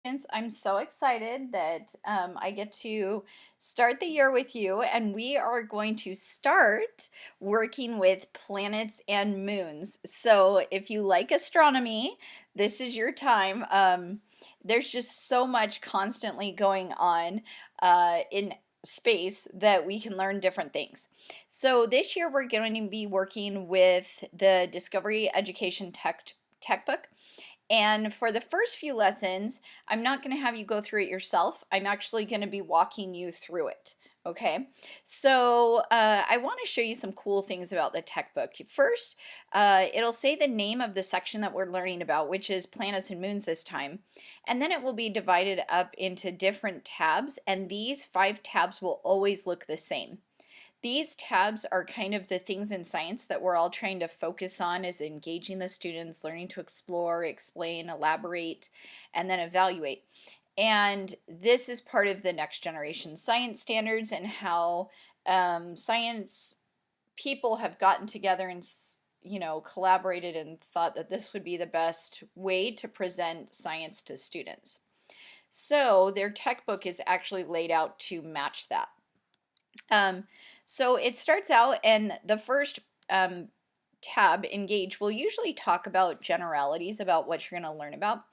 I'm so excited that I get to start the year with you, and we are going to start working with planets and moons. So, if you like astronomy, this is your time. There's just so much constantly going on in space that we can learn different things. So, this year we're going to be working with the Discovery Education Tech Book. And for the first few lessons, I'm not going to have you go through it yourself. I'm actually going to be walking you through it. Okay, so I want to show you some cool things about the tech book. First, it'll say the name of the section that we're learning about, which is planets and moons this time. And then it will be divided up into different tabs, and these 5 tabs will always look the same. These tabs are kind of the things in science that we're all trying to focus on, is engaging the students, learning to explore, explain, elaborate, and then evaluate. And this is part of the next generation science standards and how science people have gotten together and collaborated and thought that this would be the best way to present science to students. So their tech book is actually laid out to match that. Um, so it starts out, and the first tab, Engage, will usually talk about generalities about what you're going to learn about.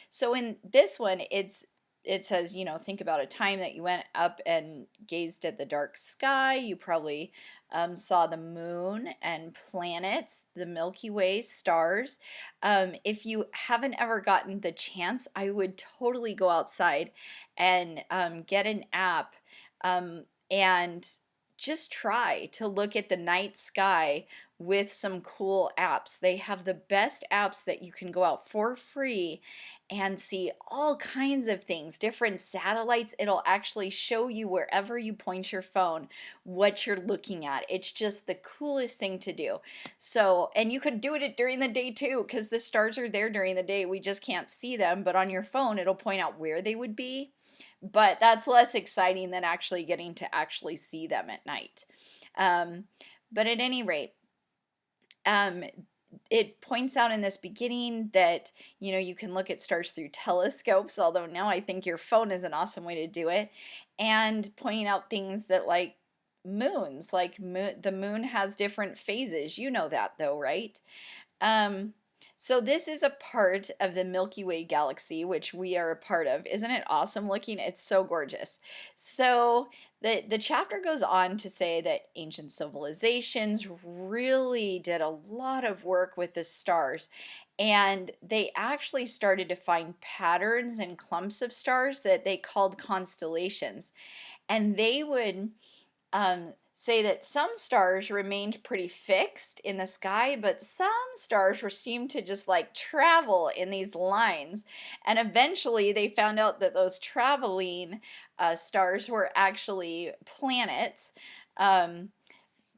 So in this one, it says, think about a time that you went up and gazed at the dark sky. You probably saw the moon and planets, the Milky Way, stars. If you haven't ever gotten the chance, I would totally go outside and get an app and just try to look at the night sky with some cool apps. They have the best apps that you can go out for free and see all kinds of things, different satellites. It'll actually show you wherever you point your phone what you're looking at. It's just the coolest thing to do. So, and you could do it during the day too, because the stars are there during the day. We just can't see them, but on your phone, it'll point out where they would be. But that's less exciting than actually getting to actually see them at night. But at any rate, um, it points out in this beginning that you can look at stars through telescopes, although now I think your phone is an awesome way to do it, and pointing out things that like moons, like the moon has different phases. You know that though, right? Um, so this is a part of the Milky Way galaxy, which we are a part of. Isn't it awesome looking? It's so gorgeous. So the chapter goes on to say that ancient civilizations really did a lot of work with the stars, and they actually started to find patterns and clumps of stars that they called constellations. And they would say that some stars remained pretty fixed in the sky, but some stars were seemed to just like travel in these lines. And eventually they found out that those traveling stars were actually planets. Um,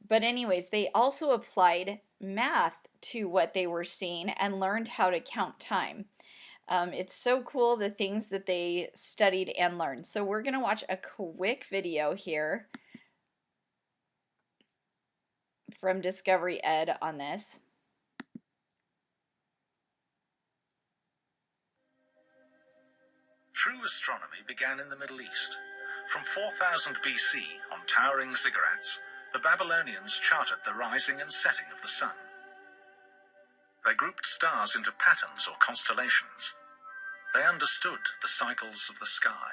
but anyways, they also applied math to what they were seeing and learned how to count time. It's so cool the things that they studied and learned. So we're going to watch a quick video here from Discovery Ed on this. True astronomy began in the Middle East. From 4000 BC, on towering ziggurats, the Babylonians charted the rising and setting of the sun. They grouped stars into patterns or constellations. They understood the cycles of the sky.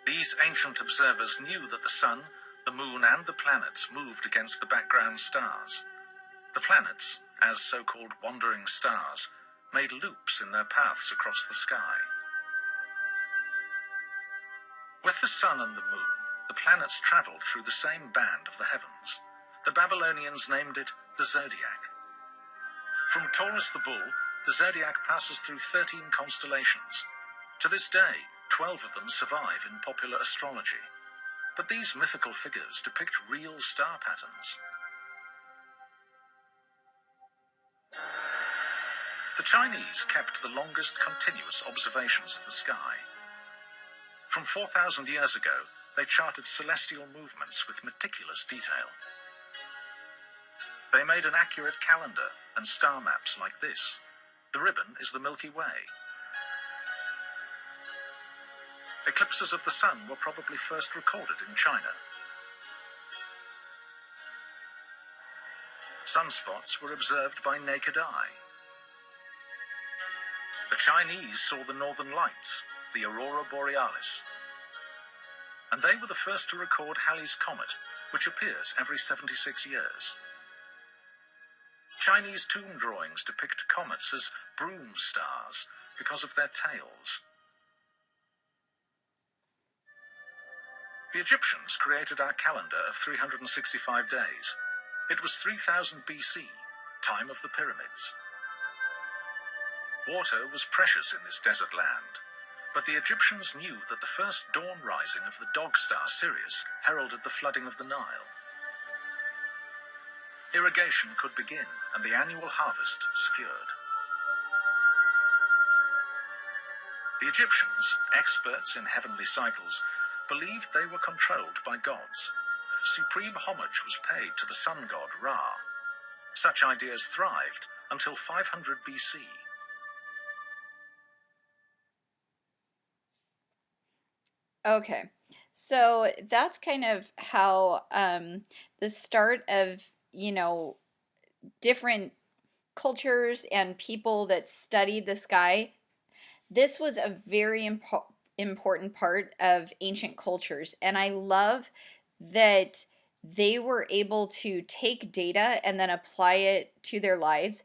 These ancient observers knew that the sun, the moon, and the planets moved against the background stars. The planets, as so-called wandering stars, made loops in their paths across the sky. With the sun and the moon, the planets travelled through the same band of the heavens. The Babylonians named it the zodiac. From Taurus the bull, the zodiac passes through 13 constellations. To this day, 12 of them survive in popular astrology. But these mythical figures depict real star patterns. The Chinese kept the longest continuous observations of the sky. From 4,000 years ago, they charted celestial movements with meticulous detail. They made an accurate calendar and star maps like this. The ribbon is the Milky Way. Eclipses of the sun were probably first recorded in China. Sunspots were observed by naked eye. The Chinese saw the northern lights, the aurora borealis, and they were the first to record Halley's Comet, which appears every 76 years. Chinese tomb drawings depict comets as broom stars because of their tails. The Egyptians created our calendar of 365 days. It was 3000 BC, time of the pyramids. Water was precious in this desert land, but the Egyptians knew that the first dawn rising of the dog star Sirius heralded the flooding of the Nile. Irrigation could begin and the annual harvest secured. The Egyptians, experts in heavenly cycles, believed they were controlled by gods. Supreme homage was paid to the sun god Ra. Such ideas thrived until 500 BC. Okay, so that's kind of how the start of, different cultures and people that studied the sky. This was a very important part of ancient cultures, and I love that they were able to take data and then apply it to their lives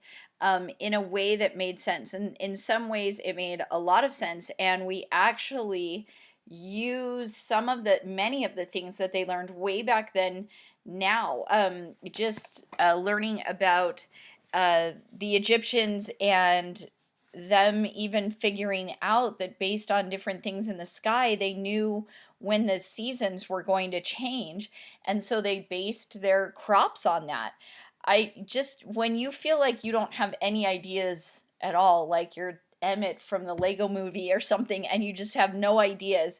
in a way that made sense. And in some ways, it made a lot of sense, and we actually use many of the things that they learned way back then now. Just learning about the Egyptians and them even figuring out that based on different things in the sky, they knew when the seasons were going to change. And so they based their crops on that. When you feel like you don't have any ideas at all, like you're Emmett from the Lego movie or something, and you just have no ideas,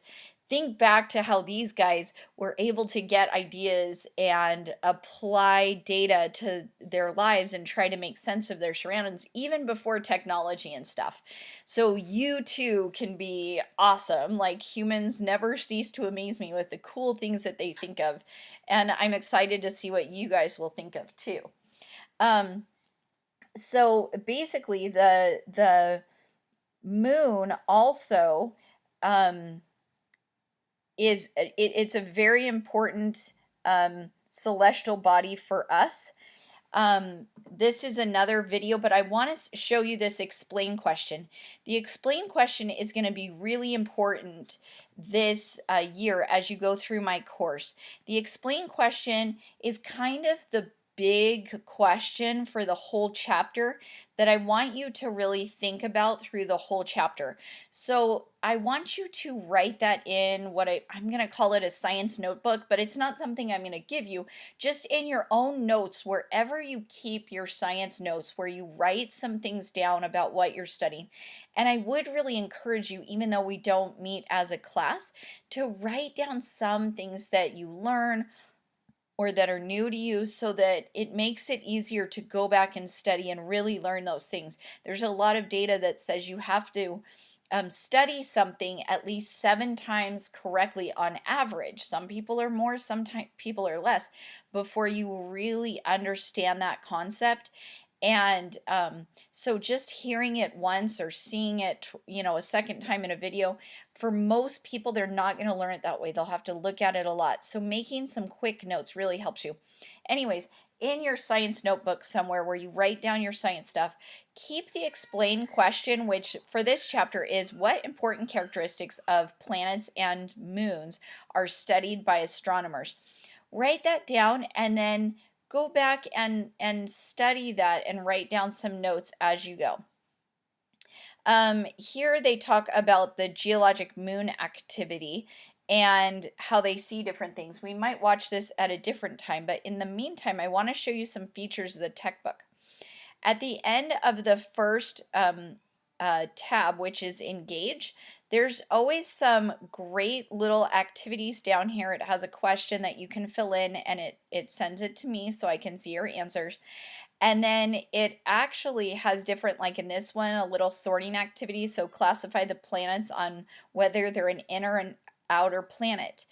think back to how these guys were able to get ideas and apply data to their lives and try to make sense of their surroundings even before technology and stuff. So you too can be awesome. Like, humans never cease to amaze me with the cool things that they think of. And I'm excited to see what you guys will think of too. Um, so basically the moon also um, it's a very important celestial body for us. This is another video, but I want to show you this explain question. The explain question is going to be really important this year as you go through my course. The explain question is kind of the big question for the whole chapter that I want you to really think about through the whole chapter. So I want you to write that in what I'm going to call it a science notebook, but it's not something I'm going to give you. Just in your own notes, wherever you keep your science notes, where you write some things down about what you're studying. And I would really encourage you, even though we don't meet as a class, to write down some things that you learn or that are new to you so that it makes it easier to go back and study and really learn those things. There's a lot of data that says you have to study something at least 7 times correctly on average. Some people are more, some people are less, before you really understand that concept. And so just hearing it once or seeing it, a second time in a video, for most people, they're not going to learn it that way. They'll have to look at it a lot. So making some quick notes really helps you. Anyways, in your science notebook somewhere where you write down your science stuff, keep the explain question, which for this chapter is what important characteristics of planets and moons are studied by astronomers. Write that down and then go back and study that and write down some notes as you go. Here they talk about the geologic moon activity and how they see different things. We might watch this at a different time, but in the meantime, I want to show you some features of the tech book. At the end of the first tab, which is engage, there's always some great little activities down here. It has a question that you can fill in and it sends it to me so I can see your answers. And then it actually has different, like in this one, a little sorting activity. So classify the planets on whether they're an inner and outer planet,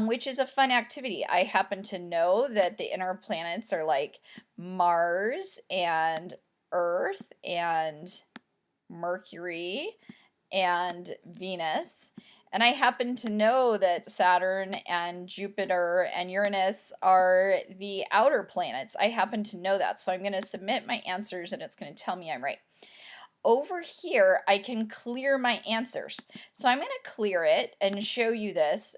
which is a fun activity. I happen to know that the inner planets are like Mars and Earth and Mercury and Venus. And I happen to know that Saturn and Jupiter and Uranus are the outer planets. I happen to know that. So I'm going to submit my answers and it's going to tell me I'm right. Over here, I can clear my answers. So I'm going to clear it and show you this.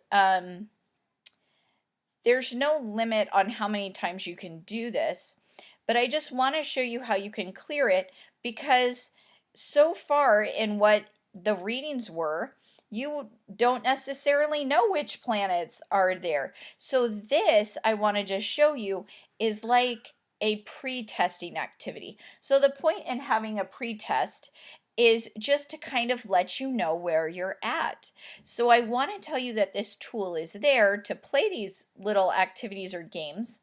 There's no limit on how many times you can do this, but I just want to show you how you can clear it because so far in what the readings were, you don't necessarily know which planets are there. So this, I want to just show you, is like a pre-testing activity. So the point in having a pre-test is just to kind of let you know where you're at. So I want to tell you that this tool is there to play these little activities or games,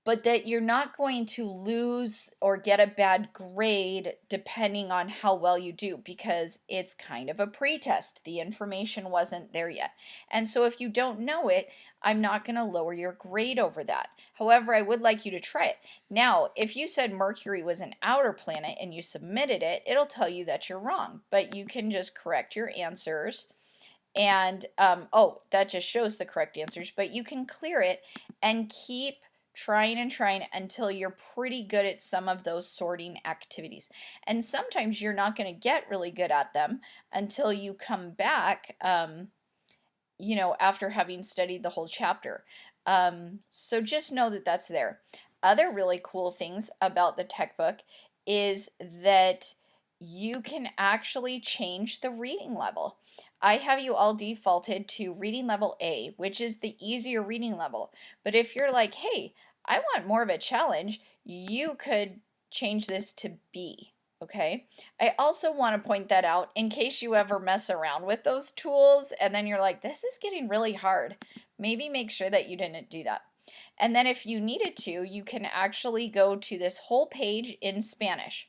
but that you're not going to lose or get a bad grade depending on how well you do because it's kind of a pretest. The information wasn't there yet. And so if you don't know it, I'm not going to lower your grade over that. However, I would like you to try it. Now, if you said Mercury was an outer planet and you submitted it, it'll tell you that you're wrong, but you can just correct your answers. And oh, that just shows the correct answers, but you can clear it and keep trying and trying until you're pretty good at some of those sorting activities. And sometimes you're not going to get really good at them until you come back, you know, after having studied the whole chapter. So just know that that's there. Other really cool things about the tech book is that you can actually change the reading level. I have you all defaulted to reading level A, which is the easier reading level. But if you're like, hey, I want more of a challenge, you could change this to B. Okay. I also want to point that out in case you ever mess around with those tools and then you're like, this is getting really hard. Maybe make sure that you didn't do that. And then if you needed to, you can actually go to this whole page in Spanish.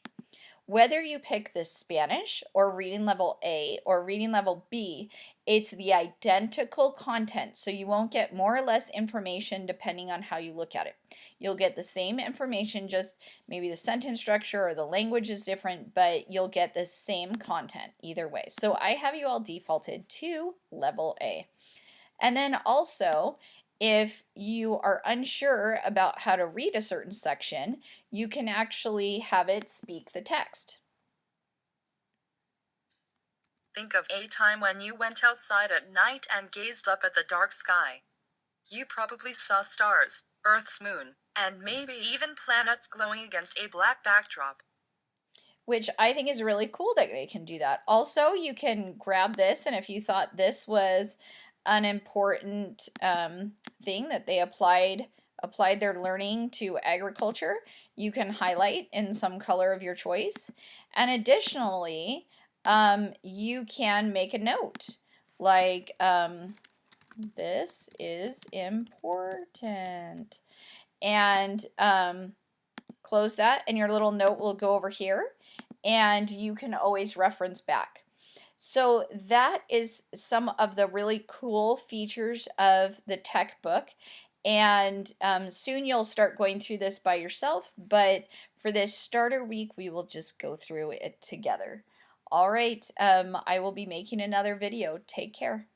Whether you pick the Spanish or reading level A or reading level B, it's the identical content, so you won't get more or less information depending on how you look at it. You'll get the same information, just maybe the sentence structure or the language is different, but you'll get the same content either way. So I have you all defaulted to level A. And then also, if you are unsure about how to read a certain section, you can actually have it speak the text. Think of a time when you went outside at night and gazed up at the dark sky. You probably saw stars, Earth's moon, and maybe even planets glowing against a black backdrop. Which I think is really cool that they can do that. Also, you can grab this, and if you thought this was an important thing that they applied their learning to agriculture, you can highlight in some color of your choice. And additionally, you can make a note like this is important, and close that, and your little note will go over here, and you can always reference back. So that is some of the really cool features of the tech book, and soon you'll start going through this by yourself, but for this starter week we will just go through it together. All right, I will be making another video. Take care.